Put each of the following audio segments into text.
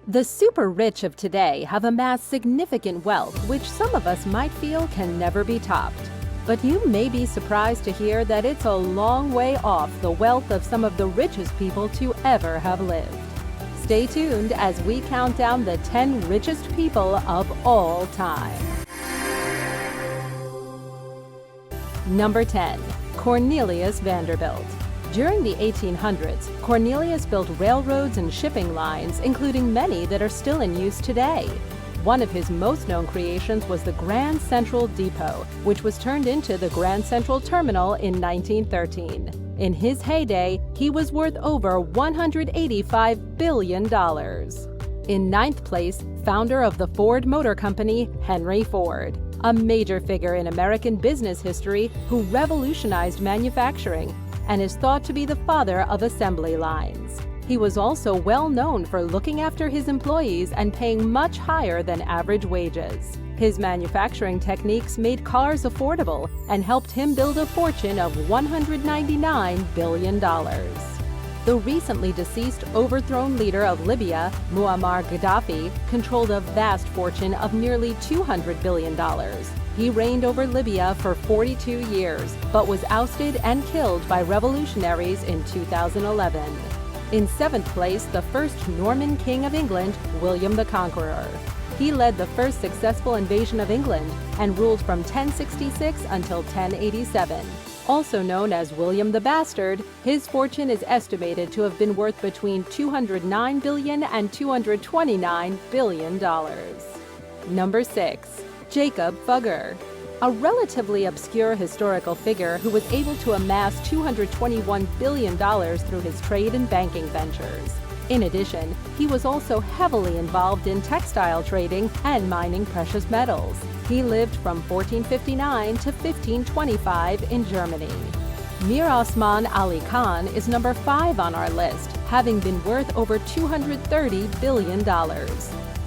The super rich of today have amassed significant wealth, which some of us might feel can never be topped. But you may be surprised to hear that it's a long way off the wealth of some of the richest people to ever have lived. Stay tuned as we count down the 10 richest people of all time. Number 10. Cornelius Vanderbilt. During the 1800s, Cornelius built railroads and shipping lines, including many that are still in use today. One of his most known creations was the Grand Central Depot, which was turned into the Grand Central Terminal in 1913. In his heyday, he was worth over $185 billion. In ninth place, founder of the Ford Motor Company, Henry Ford, a major figure in American business history who revolutionized manufacturing and is thought to be the father of assembly lines. He was also well known for looking after his employees and paying much higher than average wages. His manufacturing techniques made cars affordable and helped him build a fortune of $199 billion. The recently deceased overthrown leader of Libya, Muammar Gaddafi, controlled a vast fortune of nearly $200 billion. He reigned over Libya for 42 years, but was ousted and killed by revolutionaries in 2011. In seventh place, the first Norman king of England, William the Conqueror. He led the first successful invasion of England and ruled from 1066 until 1087. Also known as William the Bastard, his fortune is estimated to have been worth between $209 billion and $229 billion. Number 6. Jacob Fugger, a relatively obscure historical figure who was able to amass $221 billion through his trade and banking ventures. In addition, he was also heavily involved in textile trading and mining precious metals. He lived from 1459 to 1525 in Germany. Mir Osman Ali Khan is number 5 on our list, having been worth over $230 billion.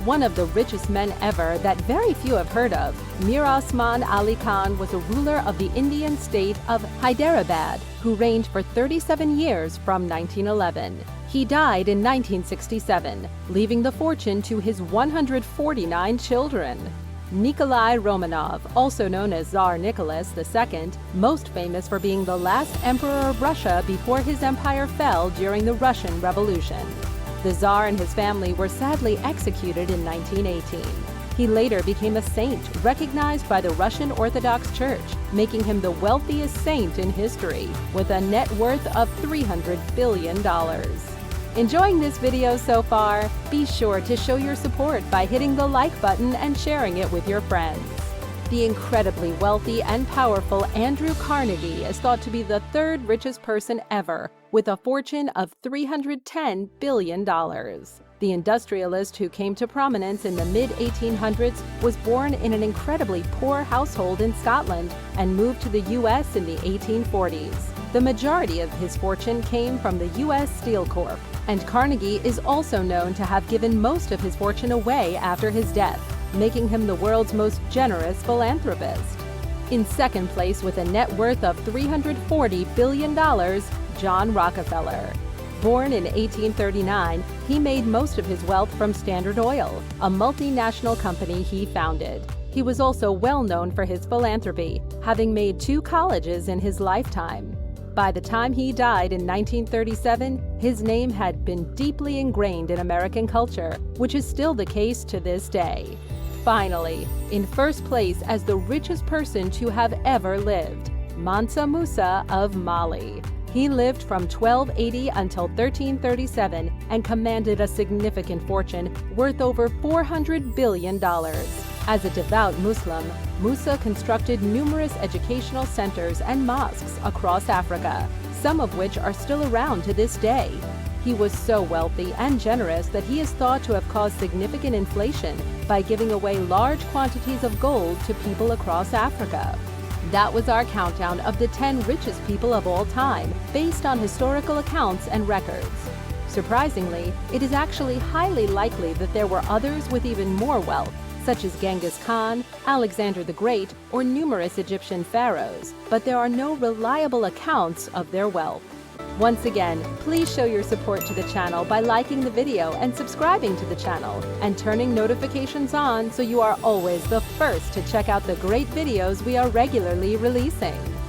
One of the richest men ever that very few have heard of, Mir Osman Ali Khan was a ruler of the Indian state of Hyderabad, who reigned for 37 years from 1911. He died in 1967, leaving the fortune to his 149 children. Nikolai Romanov, also known as Tsar Nicholas II, most famous for being the last emperor of Russia before his empire fell during the Russian Revolution. The Tsar and his family were sadly executed in 1918. He later became a saint recognized by the Russian Orthodox Church, making him the wealthiest saint in history, with a net worth of $300 billion. Enjoying this video so far? Be sure to show your support by hitting the like button and sharing it with your friends. The incredibly wealthy and powerful Andrew Carnegie is thought to be the third richest person ever, with a fortune of $310 billion. The industrialist who came to prominence in the mid-1800s was born in an incredibly poor household in Scotland and moved to the U.S. in the 1840s. The majority of his fortune came from the U.S. Steel Corp., and Carnegie is also known to have given most of his fortune away after his death, making him the world's most generous philanthropist. In second place with a net worth of $340 billion, John Rockefeller. Born in 1839, he made most of his wealth from Standard Oil, a multinational company he founded. He was also well known for his philanthropy, having made 2 colleges in his lifetime. By the time he died in 1937, his name had been deeply ingrained in American culture, which is still the case to this day. Finally, in first place as the richest person to have ever lived, Mansa Musa of Mali. He lived from 1280 until 1337 and commanded a significant fortune worth over $400 billion. As a devout Muslim, Musa constructed numerous educational centers and mosques across Africa, some of which are still around to this day. He was so wealthy and generous that he is thought to have caused significant inflation by giving away large quantities of gold to people across Africa. That was our countdown of the 10 richest people of all time, based on historical accounts and records. Surprisingly, it is actually highly likely that there were others with even more wealth, such as Genghis Khan, Alexander the Great, or numerous Egyptian pharaohs, but there are no reliable accounts of their wealth. Once again, please show your support to the channel by liking the video and subscribing to the channel and turning notifications on so you are always the first to check out the great videos we are regularly releasing.